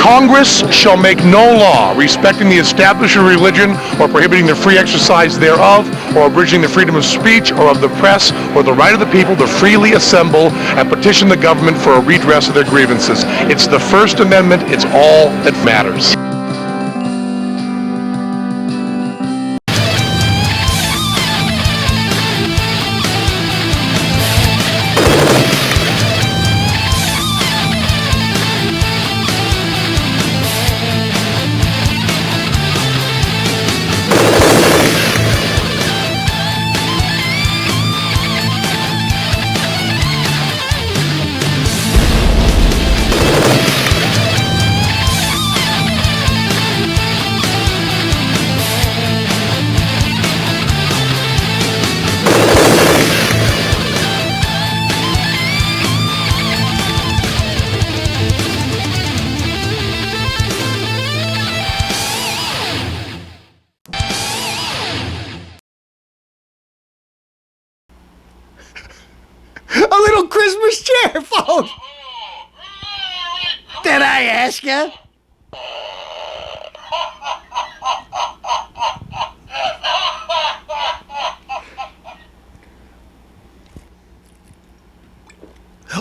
Congress shall make no law respecting the established religion or prohibiting the free exercise thereof or abridging the freedom of speech or of the press or the right of the people to freely assemble and petition the government for a redress of their grievances. It's the First Amendment. It's all that matters. A little Christmas cheer, folks. Did I ask you?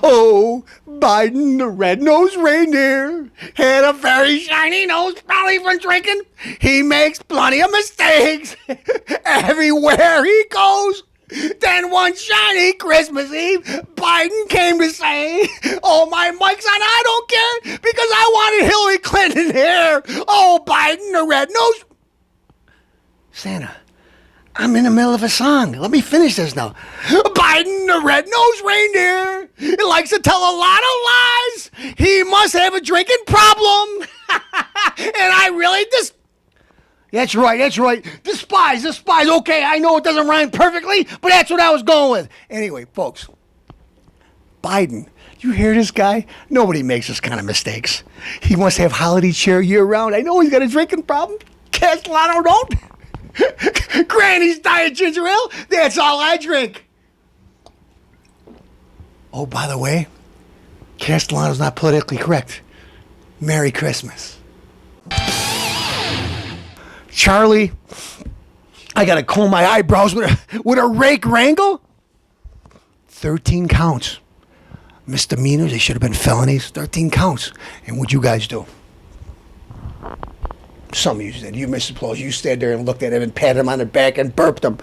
Oh, Biden, the red-nosed reindeer, had a very shiny nose, probably from drinking. He makes plenty of mistakes everywhere he goes. Then one shiny Christmas Eve, Biden came to say, oh, my mic's on, I don't care, because I wanted Hillary Clinton here. Oh, Biden, the red-nosed... Santa, I'm in the middle of a song. Let me finish this now. Biden, the red-nosed reindeer, he likes to tell a lot of lies. He must have a drinking problem. And I really just... That's right. Despise. Okay, I know it doesn't rhyme perfectly, but that's what I was going with. Anyway, folks, Biden, you hear this guy? Nobody makes this kind of mistakes. He must have holiday cheer year round. I know he's got a drinking problem. Castellano don't. Granny's diet ginger ale, that's all I drink. Oh, by the way, Castellano's not politically correct. Merry Christmas. Charlie, I gotta comb my eyebrows with a rake wrangle. 13 counts. Misdemeanors, they should have been felonies. 13 counts. And what'd you guys do? Some of you did. You, Mr. Pelosi, you stood there and looked at him and patted him on the back and burped him.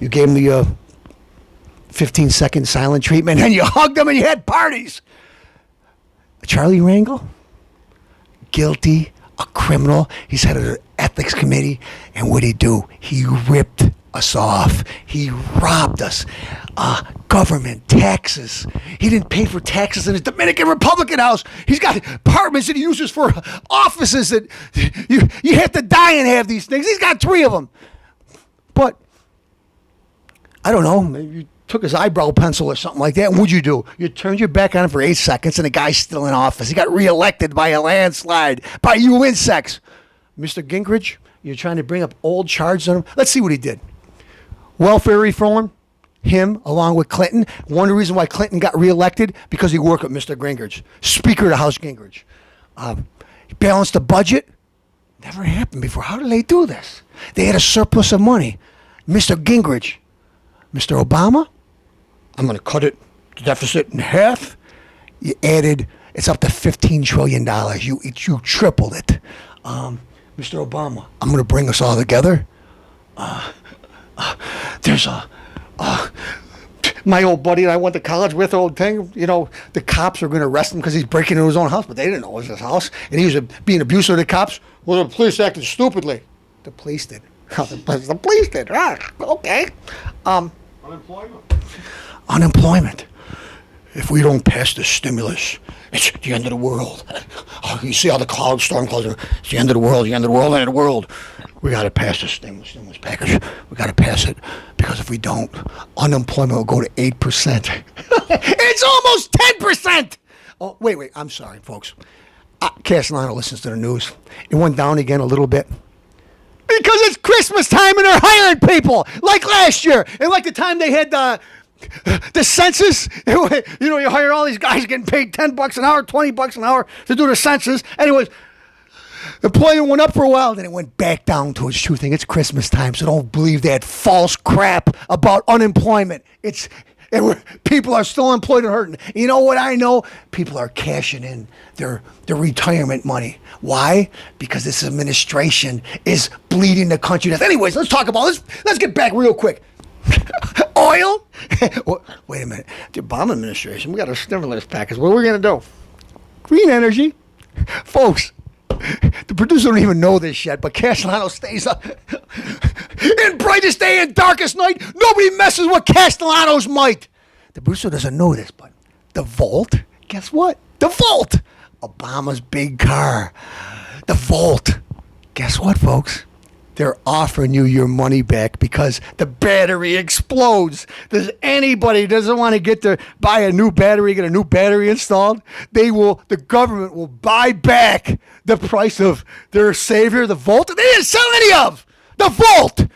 You gave him the 15-second silent treatment and you hugged him and you had parties. Charlie Rangel, guilty, a criminal. He's head of the ethics committee. And what'd he do? He ripped us off. He robbed us. Government, taxes. He didn't pay for taxes in his Dominican Republican house. He's got apartments that he uses for offices that you have to die and have these things. He's got 3 of them. But, I don't know, maybe you took his eyebrow pencil or something like that, and what'd you do? You turned your back on him for 8 seconds, and the guy's still in office. He got reelected by a landslide, by you insects. Mr. Gingrich, you're trying to bring up old charges on him. Let's see what he did. Welfare reform, him along with Clinton. One of the reasons why Clinton got reelected, because he worked with Mr. Gingrich, Speaker of the House Gingrich. He balanced the budget. Never happened before. How did they do this? They had a surplus of money. Mr. Gingrich, Mr. Obama, I'm going to cut the deficit in half. You added, it's up to $15 trillion. You tripled it. Mr. Obama, I'm going to bring us all together. There's my old buddy that I went to college with, old thing, you know, the cops are going to arrest him because he's breaking into his own house, but they didn't know it was his house. And he was being abusive to the cops. Well, the police acted stupidly. The police did. The police did. Okay. Unemployment. If we don't pass the stimulus, it's the end of the world. Oh, you see how the cloud storm clouds are. It's the end of the world, end of the world. We got to pass the stimulus package. We got to pass it, because if we don't, unemployment will go to 8%. It's almost 10%. Oh, wait. I'm sorry, folks. Castellano listens to the news. It went down again a little bit. Because it's Christmas time and they're hiring people, like last year. And like the time they had The census, you hire all these guys getting paid $10 an hour, $20 an hour to do the census. Anyways, employment went up for a while, then it went back down to its true thing. It's Christmas time, so don't believe that false crap about unemployment. People are still employed and hurting. You know what I know? People are cashing in their retirement money. Why? Because this administration is bleeding the country to death. Anyways, let's talk about this. Let's get back real quick. Oil? Wait a minute. The Obama administration, we got a stimulus package. What are we going to do? Green energy? Folks, the producer don't even know this yet, but Castellano stays up. In brightest day and darkest night, nobody messes with Castellano's might. The producer doesn't know this, but the Volt, guess what? The Volt! Obama's big car. The Volt. Guess what, folks? They're offering you your money back because the battery explodes. Does anybody doesn't want to buy a new battery, get a new battery installed? The government will buy back the price of their savior, the Volt. They didn't sell any of the Volt.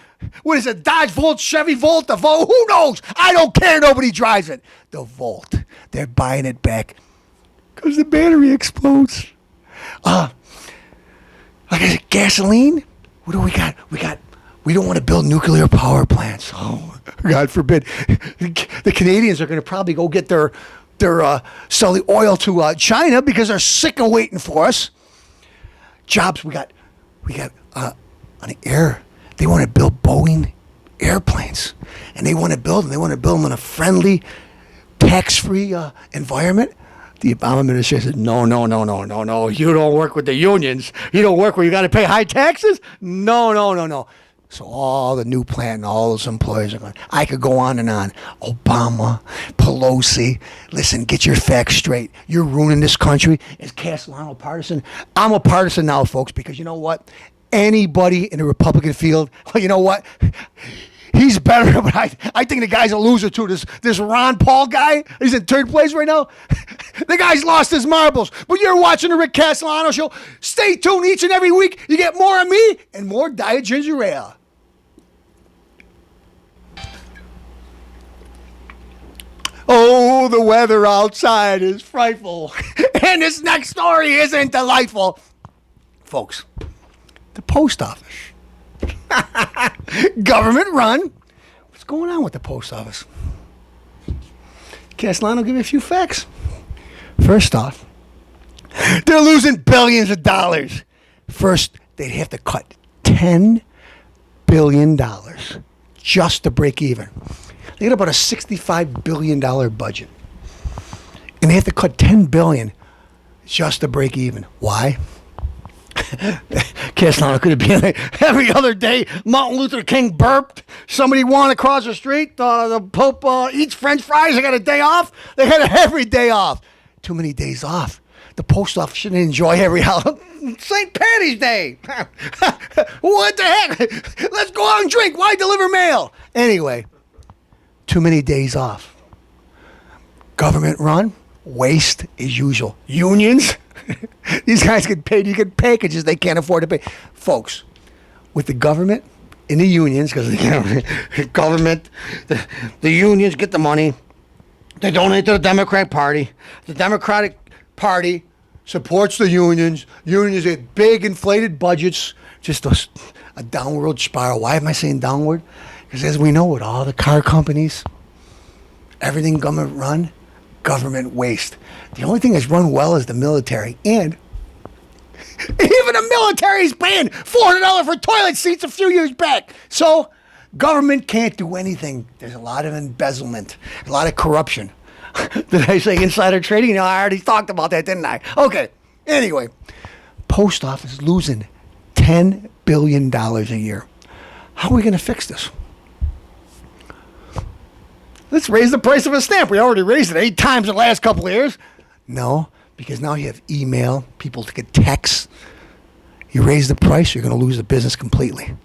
What is it? Dodge Volt, Chevy Volt, the Volt? Who knows? I don't care. Nobody drives it. The Volt. They're buying it back because the battery explodes. Like I said, gasoline. What do we got? We don't want to build nuclear power plants. Oh, God forbid. The Canadians are going to probably go get their sell the oil to China because they're sick of waiting for us. Jobs. We got on the air. They want to build Boeing airplanes, and they want to build them in a friendly, tax-free environment. The Obama administration said, no. You don't work with the unions. You don't work where you got to pay high taxes. No. So all the new plant and all those employees are going. I could go on and on. Obama, Pelosi. Listen, get your facts straight. You're ruining this country. Is Castellano partisan? I'm a partisan now, folks, because you know what? Anybody in the Republican field, well, you know what? He's better, but I think the guy's a loser too. This Ron Paul guy, he's in third place right now. The guy's lost his marbles. But you're watching the Rick Castellano show. Stay tuned each and every week. You get more of me and more Diet Ginger Ale. Oh, the weather outside is frightful. And this next story isn't delightful. Folks, the post office. Government run. What's going on with the post office? Castellano, give you a few facts. First off, they're losing billions of dollars. First, they'd have to cut $10 billion just to break even. They got about a $65 billion budget. And they have to cut $10 billion just to break even. Why? Castellano could have been like, every other day Martin Luther King burped, somebody won across the street, the Pope eats French fries, they got a day off. They had every day off. Too many days off. The post office shouldn't enjoy every holiday. St. Patty's Day. What the heck? Let's go out and drink. Why deliver mail? Anyway, too many days off. Government run, waste as usual. Unions. These guys get paid. You get packages they can't afford to pay. Folks, with the government and the unions, because the government, the unions get the money. They donate to the Democratic Party. The Democratic Party supports the unions. Unions get big inflated budgets. Just a downward spiral. Why am I saying downward? Because as we know, with all the car companies, everything government run, government waste. The only thing that's run well is the military. And even the military is paying $400 for toilet seats a few years back. So government can't do anything. There's a lot of embezzlement, a lot of corruption. Did I say insider trading? No, I already talked about that, didn't I? Okay. Anyway, post office losing $10 billion a year. How are we going to fix this? Let's raise the price of a stamp. We already raised it 8 times in the last couple of years. No, because now you have email, people to get texts. You raise the price, you're going to lose the business completely.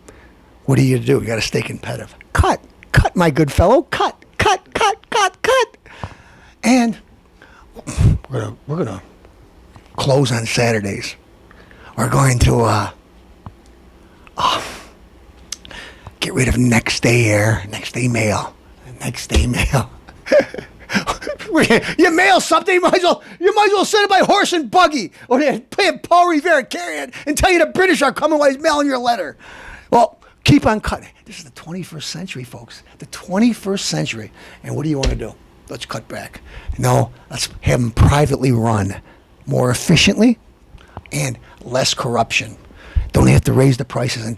What do you do? You got to stay competitive. Cut, my good fellow. Cut. And we're gonna close on Saturdays. We're going to get rid of next day air, next day mail. You mail something, you might as well send it by horse and buggy, or they pay Paul Revere carry it and tell you the British are coming while he's mailing your letter. Well, keep on cutting. This is the 21st century, folks. The 21st century. And what do you want to do? Let's cut back. No, let's have them privately run more efficiently and less corruption. Don't have to raise the prices. And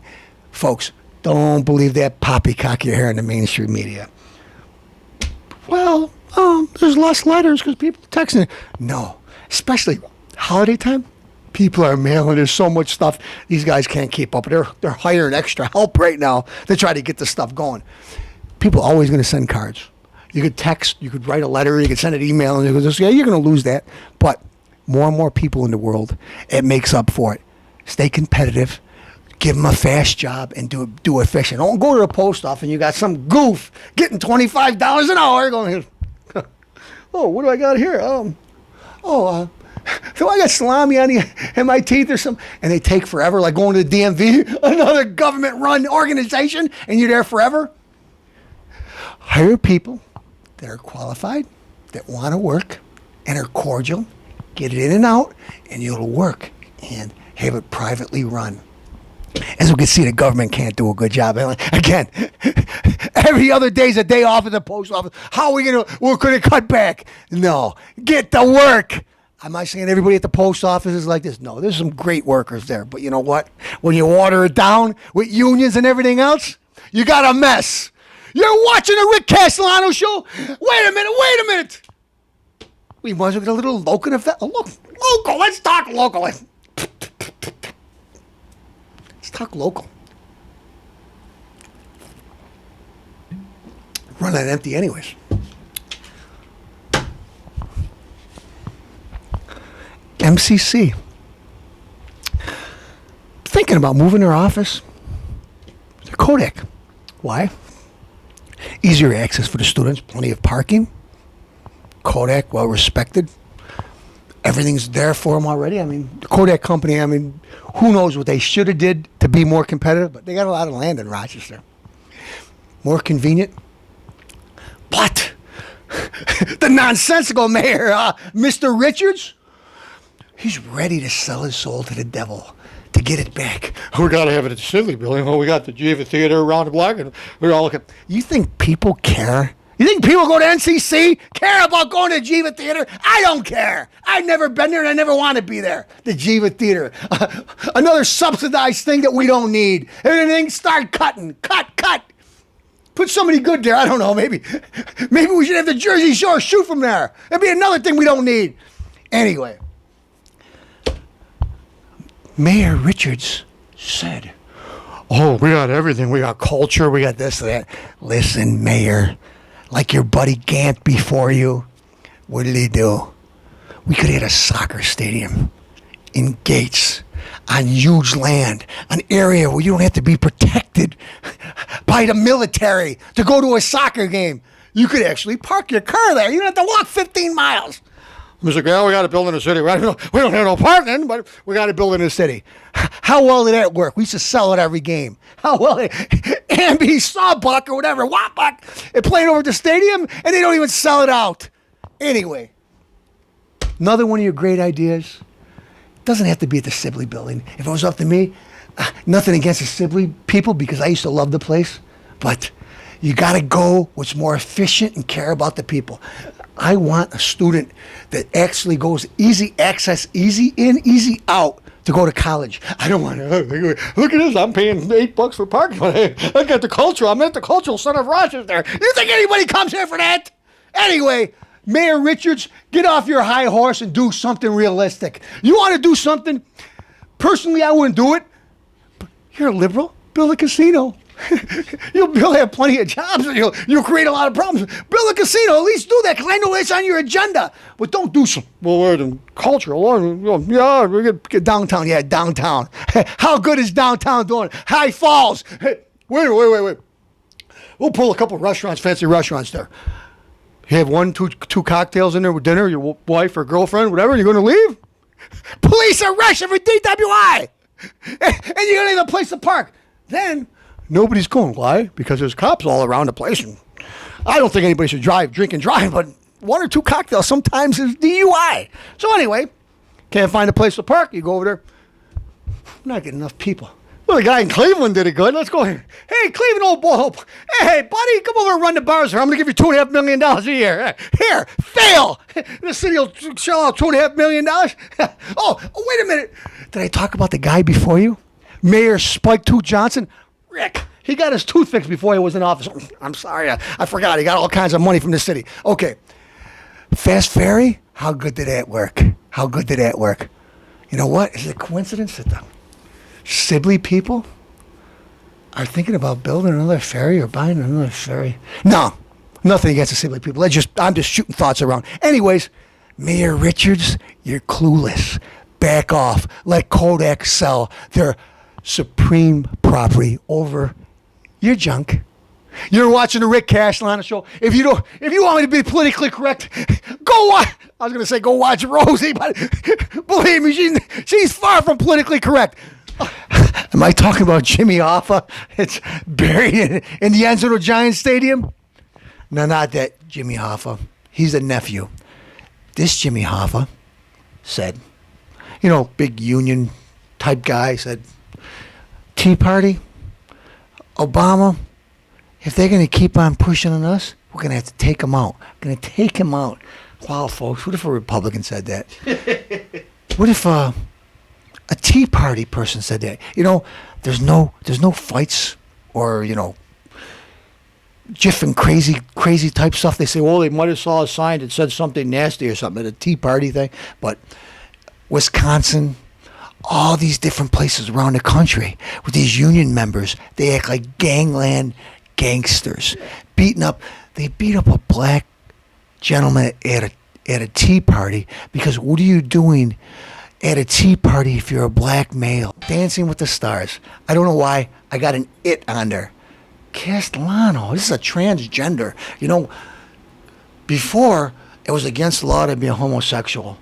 folks, don't believe that poppycock you hear in the mainstream media. Well, there's less letters because people are texting. No, especially holiday time. People are mailing. There's so much stuff. These guys can't keep up. They're hiring extra help right now to try to get this stuff going. People are always going to send cards. You could text. You could write a letter. You could send an email. And you could just, yeah, you're going to lose that. But more and more people in the world, it makes up for it. Stay competitive. Give them a fast job and do it efficient. Don't go to the post office and you got some goof getting $25 an hour going, oh, what do I got here? So I got salami in my teeth or something. And they take forever, like going to the DMV, another government-run organization, and you're there forever. Hire people that are qualified, that want to work, and are cordial. Get it in and out, and it'll work. And have it privately run. As we can see, the government can't do a good job. Again, every other day's a day off at the post office. How are we're going to cut back? No, get to work. Am I saying everybody at the post office is like this? No, there's some great workers there. But you know what? When you water it down with unions and everything else, you got a mess. You're watching the Rick Castellano show? Wait a minute. We might as well get a little local effect. Local, let's talk local. Let's talk local. Run that empty anyways. MCC. Thinking about moving their office to Kodak. Why? Easier access for the students, plenty of parking. Kodak, well respected. Everything's there for them already. I mean, the Kodak company, who knows what they should have did to be more competitive, but they got a lot of land in Rochester. More convenient. But the nonsensical mayor, Mr. Richards, he's ready to sell his soul to the devil to get it back. We got to have it at the Sibley building. Well, we got the Jiva Theater around the block, and we're all looking. You think people care? You think people go to NCC, care about going to the Jiva Theater? I don't care. I've never been there, and I never want to be there. The Jiva Theater. Another subsidized thing that we don't need. Everything, start cutting. Cut. Put somebody good there. I don't know. Maybe we should have the Jersey Shore shoot from there. That'd be another thing we don't need. Anyway. Mayor Richards said, oh, we got everything. We got culture. We got this and that. Listen, Mayor, like your buddy Gant before you, what did he do? We could have had a soccer stadium in Gates on huge land, an area where you don't have to be protected by the military to go to a soccer game. You could actually park your car there. You don't have to walk 15 miles. Mr. Gale, we got to build in the city. We don't have no parking, but we got to build in the city. How well did that work? We used to sell it every game. How well did Amby, Sawbuck, or whatever, Wapbuck, they're playing over at the stadium, and they don't even sell it out. Anyway, another one of your great ideas. Doesn't have to be at the Sibley building. If it was up to me, nothing against the Sibley people because I used to love the place, but you got to go what's more efficient and care about the people. I want a student that actually goes easy access, easy in, easy out to go to college. I don't want to, look at this, I'm paying $8 for parking. I got the culture, I'm at the cultural center of Rochester. You think anybody comes here for that? Anyway, Mayor Richards, get off your high horse and do something realistic. You want to do something? Personally, I wouldn't do it. But you're a liberal. Build a casino. You'll have plenty of jobs and you'll create a lot of problems. Build a casino. At least do that because I know it's on your agenda. But don't do some, well, we're the cultural. Yeah, we get downtown. Yeah, downtown. How good is downtown doing? High Falls. Hey, wait. We'll pull a couple restaurants, fancy restaurants there. You have two cocktails in there with dinner, your wife or girlfriend, whatever, you're going to leave? Police arrest you for DWI! And you don't have a place to park. Then, nobody's going. Why? Because there's cops all around the place. And I don't think anybody should drink and drive, but 1 or 2 cocktails sometimes is DUI. So anyway, can't find a place to park. You go over there. Not getting enough people. Well, the guy in Cleveland did it good. Let's go here. Hey, Cleveland, old boy. Hey, buddy, come over and run the bars here. I'm going to give you $2.5 million a year. Here, fail. The city will shell out $2.5 million. Oh, wait a minute. Did I talk about the guy before you? Mayor Spike Tooth Johnson? Rick, he got his tooth fixed before he was in office. I'm sorry, I forgot. He got all kinds of money from the city. Okay. Fast Ferry? How good did that work? How good did that work? You know what? Is it a coincidence that the Sibley people are thinking about building another ferry or buying another ferry? No, nothing against the Sibley people. I'm just shooting thoughts around. Anyways, Mayor Richards, you're clueless. Back off. Let Kodak sell their supreme property over your junk. You're watching the Rick Castellano show. If you want me to be politically correct, go watch. I was going to say go watch Rosie, but believe me, she's far from politically correct. Am I talking about Jimmy Hoffa? It's buried in the Enzo Giants Stadium? No, not that Jimmy Hoffa. He's a nephew. This Jimmy Hoffa said, big union type guy, said, Tea Party, Obama, if they're going to keep on pushing on us, we're going to have to take them out. Going to take him out. Wow, folks, what if a Republican said that? What if a Tea Party person said that? There's no fights or, jiffing crazy type stuff. They say, well, they might have saw a sign that said something nasty or something, a Tea Party thing. But Wisconsin, all these different places around the country with these union members, they act like gangland gangsters. They beat up a black gentleman at a tea party because what are you doing at a tea party if you're a black male? Dancing with the Stars. I don't know why I got an it on there. Castellano, this is a transgender. Before it was against the law to be a homosexual.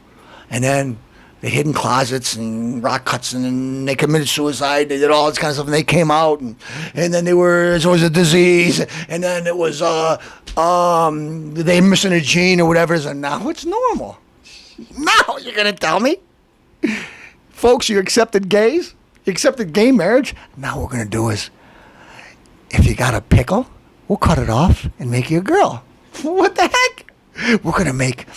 And then they hid in closets and rock cuts and they committed suicide. They did all this kind of stuff and they came out and then it was a disease and then it was they missing a gene or whatever. And now it's normal. Now you're going to tell me? Folks, you accepted gays? You accepted gay marriage? Now what we're going to do is if you got a pickle, we'll cut it off and make you a girl. What the heck? We're going to make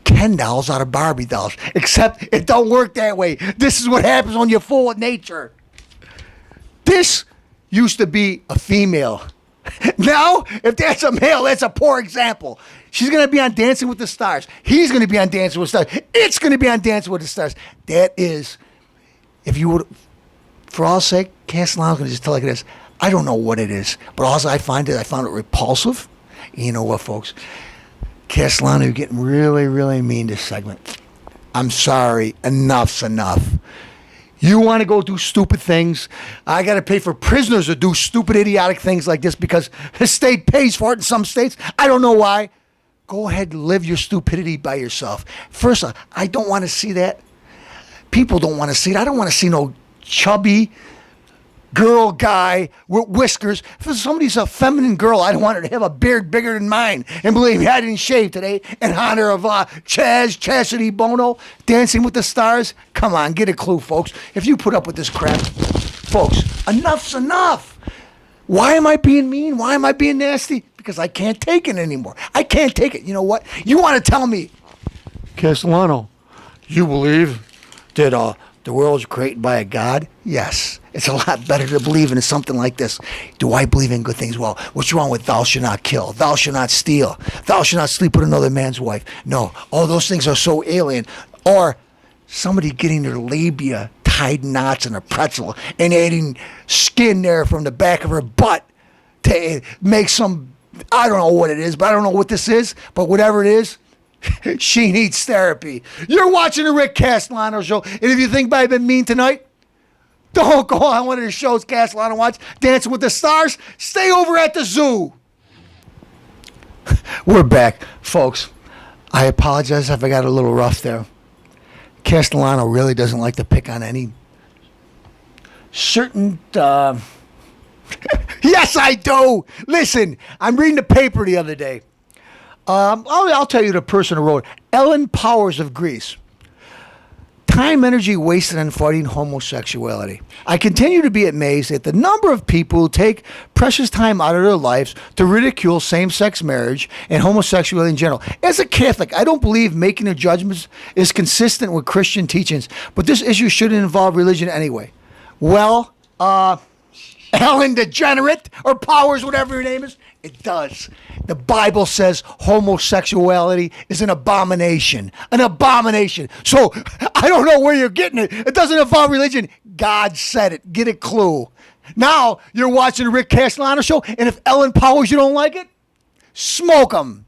Ken dolls out of Barbie dolls. Except it don't work that way. This is what happens when you're full of nature. This used to be a female. Now, if that's a male, that's a poor example. She's going to be on Dancing with the Stars. He's going to be on Dancing with the Stars. It's going to be on Dancing with the Stars. That is, if you would, for all sake, Castellano's going to just tell like it is. I don't know what it is, but all I found it repulsive. You know what, folks? Castellano, you're getting really, really mean this segment. I'm sorry. Enough's enough. You want to go do stupid things? I got to pay for prisoners to do stupid, idiotic things like this because the state pays for it in some states. I don't know why. Go ahead and live your stupidity by yourself. First, I don't want to see that. People don't want to see it. I don't want to see no chubby girl guy with whiskers. If somebody's a feminine girl, I don't want her to have a beard bigger than mine. And believe me, I didn't shave today in honor of Chastity Bono, Dancing with the Stars. Come on, get a clue, folks. If you put up with this crap, folks, enough's enough. Why am I being mean? Why am I being nasty? Because I can't take it anymore. I can't take it. You know what? You want to tell me, Castellano, you believe that the world was created by a God? Yes. It's a lot better to believe in something like this. Do I believe in good things? Well, what's wrong with thou shalt not kill? Thou shalt not steal? Thou shalt not sleep with another man's wife? No. All those things are so alien. Or somebody getting their labia tied knots in a pretzel and adding skin there from the back of her butt to make some, I don't know what it is, but I don't know what this is, but whatever it is, she needs therapy. You're watching the Rick Castellano show, and if you think I've been mean tonight, don't go on one of the shows Castellano watch, Dancing with the Stars. Stay over at the zoo. We're back, folks. I apologize if I got a little rough there. Castellano really doesn't like to pick on any certain Yes, I do. Listen, I'm reading the paper the other day. I'll tell you the person who wrote it. Ellen Powers of Greece. Time, energy wasted on fighting homosexuality. I continue to be amazed at the number of people who take precious time out of their lives to ridicule same-sex marriage and homosexuality in general. As a Catholic, I don't believe making the judgments is consistent with Christian teachings, but this issue shouldn't involve religion anyway. Well, Ellen DeGenerate, or Powers, whatever your name is, it does. The Bible says homosexuality is an abomination. An abomination. So, I don't know where you're getting it. It doesn't involve religion. God said it. Get a clue. Now, you're watching the Rick Castellano show, and if Ellen Powers, you don't like it, smoke 'em.